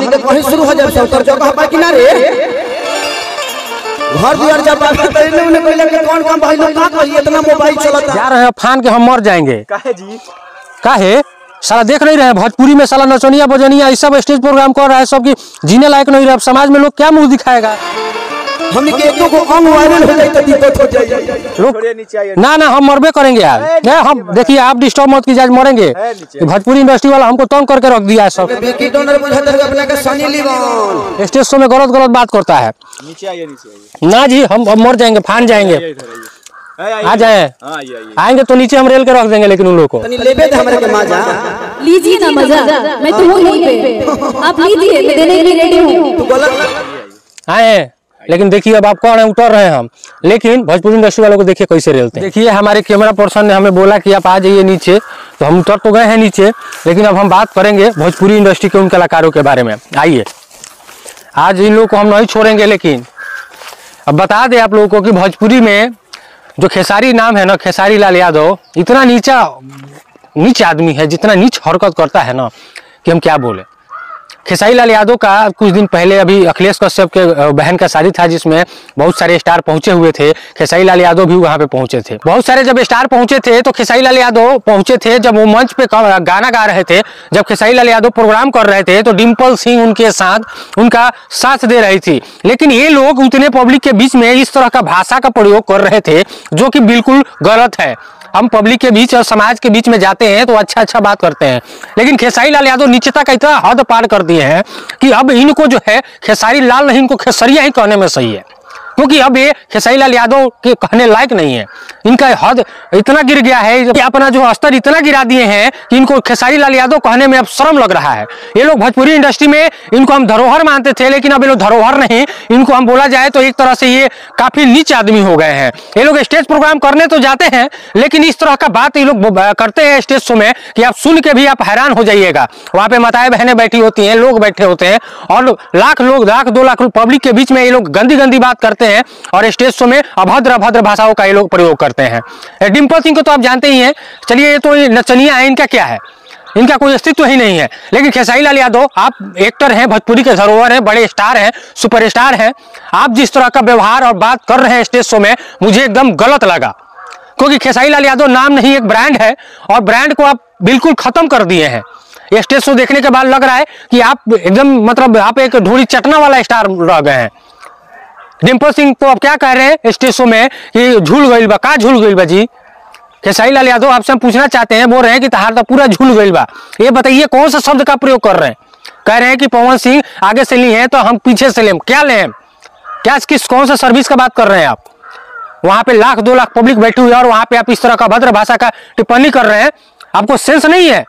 हमनी के कहीं शुरू हो जाए से उतर जगह पर किनारे घर दुआर जब पहले उन्हें कहले कि कौन कौन भाई लोग का कहिए इतना मोबाइल चलता जा रहे हैं फान के हम मर जाएंगे। काहे जी? काहे साला देख नहीं रहे भोजपुरी में साला नचनिया बजनिया इस सब स्टेज प्रोग्राम कर रहा है, सब की जीने लायक नहीं रहे। समाज में लोग क्या मुंह दिखाएगा? हमने के एक को अंग वायरल हो जाए तो दिक्कत हो जाए। थोड़े नीचे आइए। ना हम मरबे करेंगे यार। नहीं हम देखिए आप डिस्टर्ब मत कीजिए, आज मरेंगे। भोजपुरी इंडस्ट्री वाला हमको तंग करके रख दिया है सब। बेकी डोनर बुझाते हैं अपने के सनी लियोन स्टेज शो में गलत बात करता है। नीचे आइए, नीचे आइए। ना जी हम मर जाएंगे, फान जाएंगे। आ जाए आएंगे तो नीचे हम रेल के रख देंगे, लेकिन उन लोगों को लेबे थे हमारे के मजा लीजिए ना मजा। मैं तो हूँ यहीं पे, आप लीजिए, मैं देने के लिए रेडी हूँ। तू गलत आए लेकिन देखिए अब आप कौन है, उतर रहे हैं हम, लेकिन भोजपुरी इंडस्ट्री वालों को देखिए कैसे रेलते हैं। देखिए हमारे कैमरा पर्सन ने हमें बोला कि आप आ जाइए नीचे, तो हम उतर तो गए हैं नीचे, लेकिन अब हम बात करेंगे भोजपुरी इंडस्ट्री के उन कलाकारों के बारे में। आइए आज इन लोगों को हम नहीं छोड़ेंगे, लेकिन अब बता दें आप लोगों को कि भोजपुरी में जो खेसारी नाम है ना, खेसारी लाल यादव, इतना नीच आदमी है, जितना नीच हरकत करता है ना कि हम क्या बोले। खेसारी लाल यादव का कुछ दिन पहले अभी अखिलेश कश्यप के बहन का शादी था, जिसमें बहुत सारे स्टार पहुंचे हुए थे। खेसारी लाल यादव भी वहां पे पहुंचे थे। बहुत सारे जब स्टार पहुंचे थे तो खेसारी लाल यादव पहुंचे थे। जब वो मंच पे गाना गा रहे थे, जब खेसारी लाल यादव प्रोग्राम कर रहे थे, तो डिम्पल सिंह उनके साथ उनका साथ दे रही थी। लेकिन ये लोग उतने पब्लिक के बीच में इस तरह का भाषा का प्रयोग कर रहे थे जो कि बिल्कुल गलत है। हम पब्लिक के बीच और समाज के बीच में जाते हैं तो अच्छा बात करते हैं, लेकिन खेसारी लाल यादव नीचता का इतना हद पार कर दिए हैं कि अब इनको जो है खेसारी लाल नहीं, इनको खेसरिया ही कहने में सही है, क्योंकि अब ये खेसारी लाल यादव के कहने लायक नहीं है। इनका हद इतना गिर गया है कि अपना जो स्तर इतना गिरा दिए हैं कि इनको खेसारी लाल यादव कहने में अब शर्म लग रहा है। ये लोग भोजपुरी इंडस्ट्री में इनको हम धरोहर मानते थे, लेकिन अब ये लोग धरोहर नहीं, इनको हम बोला जाए तो एक तरह से ये काफी नीच आदमी हो गए हैं। ये लोग स्टेज प्रोग्राम करने तो जाते हैं, लेकिन इस तरह का बात ये लोग करते हैं स्टेज शो में कि आप सुन के भी आप हैरान हो जाइएगा। वहां पे माताएं बहनें बैठी होती हैं, लोग बैठे होते हैं, और लाख लोग 2 लाख पब्लिक के बीच में ये लोग गंदी बात करते हैं और स्टेज शो में अभद्र भाषाओं का ये लोग प्रयोग करते हैं। डिम्पल सिंह को तो आप जानते ही हैं। चलिए ये तो नचनिया है, इनका क्या है, इनका कोई अस्तित्व ही नहीं है। लेकिन खेसारी लाल यादव आप एक्टर हैं, भोजपुरी के धरोहर हैं, बड़े स्टार हैं, सुपरस्टार हैं। आप जिस तरह का व्यवहार और बात कर रहे हैं स्टेज शो में, मुझे एकदम गलत लगा, क्योंकि खेसारी लाल यादव नाम नहीं एक ब्रांड है, और ब्रांड को आप बिल्कुल खत्म कर दिए हैं। ये स्टेज शो देखने के बाद लग रहा है कि आप एकदम मतलब आप एक ढोली चटना वाला स्टार रह गए हैं। डिम्पल सिंह को आप क्या कह रहे हैं स्टेज शो में कि झूल गइल बा, का झूल गइल बा जी? खेसारी लाल यादव आपसे हम पूछना चाहते हैं, बोल रहे हैं कि तहार तो पूरा झूल गइल बा। ये बताइए कौन सा शब्द का प्रयोग कर रहे हैं? कह रहे हैं कि पवन सिंह आगे से ली हैं तो हम पीछे से लें, क्या लें? क्या कौन सा सर्विस का बात कर रहे हैं आप? वहां पे 2 लाख पब्लिक बैठी हुई है और वहां पे आप इस तरह का भद्र भाषा का टिप्पणी कर रहे हैं। आपको सेंस नहीं है?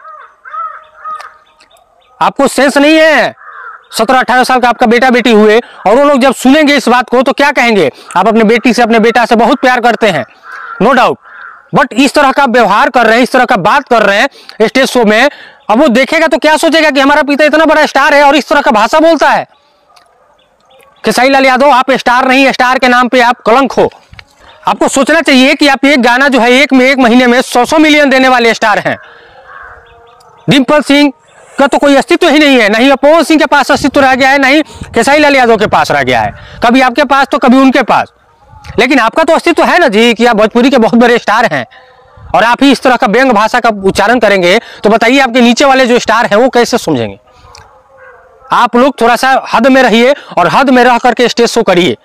आपको सेंस नहीं है? 17-18 साल का आपका बेटा बेटी हुए, और वो लोग जब सुनेंगे इस बात को तो क्या कहेंगे? आप अपने बेटी से, अपने बेटा से बहुत प्यार करते हैं, नो डाउट, बट इस तरह का व्यवहार कर रहे हैं, इस तरह का बात कर रहे हैं स्टेज शो में। अब वो देखेगा तो क्या सोचेगा कि हमारा पिता इतना बड़ा स्टार है और इस तरह का भाषा बोलता है। खेसारी लाल यादव आप स्टार नहीं, स्टार के नाम पे आप कलंक हो। आपको सोचना चाहिए कि आप एक गाना जो है एक महीने में 100 मिलियन देने वाले स्टार हैं। डिम्पल सिंह का तो कोई अस्तित्व ही नहीं है, नहीं पवन सिंह के पास अस्तित्व रह गया है, नहीं खेसारी लाल यादव के पास रह गया है। कभी आपके पास तो कभी उनके पास, लेकिन आपका तो अस्तित्व है ना जी, कि आप भोजपुरी के बहुत बड़े स्टार हैं, और आप ही इस तरह का व्यंग भाषा का उच्चारण करेंगे तो बताइए आपके नीचे वाले जो स्टार हैं वो कैसे समझेंगे? आप लोग थोड़ा सा हद में रहिए और हद में रह करके स्टेज शो करिए।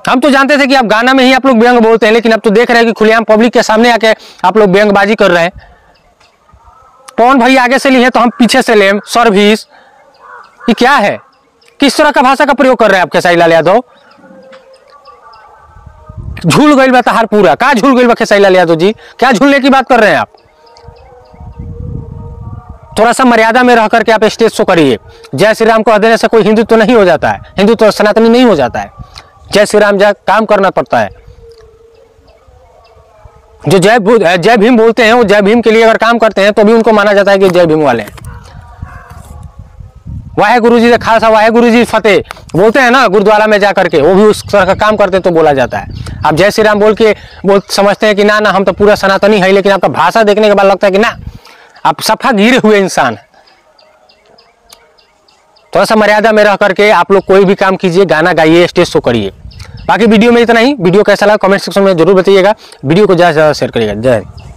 हम तो जानते थे कि आप गाना में ही आप लोग व्यंग बोलते हैं, लेकिन अब तो देख रहे हैं कि खुलेआम पब्लिक के सामने आके आप लोग व्यंगबाजी कर रहे हैं। पवन भाई आगे से लिए तो हम पीछे से लें, सर्विस, ये क्या है? किस तरह का भाषा का प्रयोग कर रहे हैं आप खेसारी लाल यादव? झूल गइल बा तहार पूरा, का झूल गइल बा खेसारी लाल यादव जी? क्या झूलने की बात कर रहे हैं आप? थोड़ा सा मर्यादा में रह करके आप स्टेज शो करिए। जय श्री राम को देने से कोई हिंदुत्व नहीं हो जाता है, हिंदुत्व सनातनी नहीं हो जाता है। जय श्री राम जय काम करना पड़ता है। जो जय भीम बोलते हैं वो जय भीम के लिए अगर काम करते हैं तो भी उनको माना जाता है कि जय भीम वाले हैं। वाहे गुरु जी खालसा वाहे गुरु जी फतेह बोलते हैं ना गुरुद्वारा में जाकर के, वो भी उस तरह का काम करते हैं तो बोला जाता है। आप जय श्री राम बोल के समझते हैं कि ना हम तो पूरा सनातनी है, लेकिन आपका भाषा देखने के बाद लगता है कि ना आप सफा गिरे हुए इंसान है। थोड़ा सा मर्यादा में रह करके आप लोग कोई भी काम कीजिए, गाना गाइए, स्टेज शो करिए। बाकी वीडियो में इतना ही। वीडियो कैसा लगा कमेंट सेक्शन में जरूर बताइएगा। वीडियो को ज़्यादा से ज़्यादा शेयर करिएगा। जय हिंद।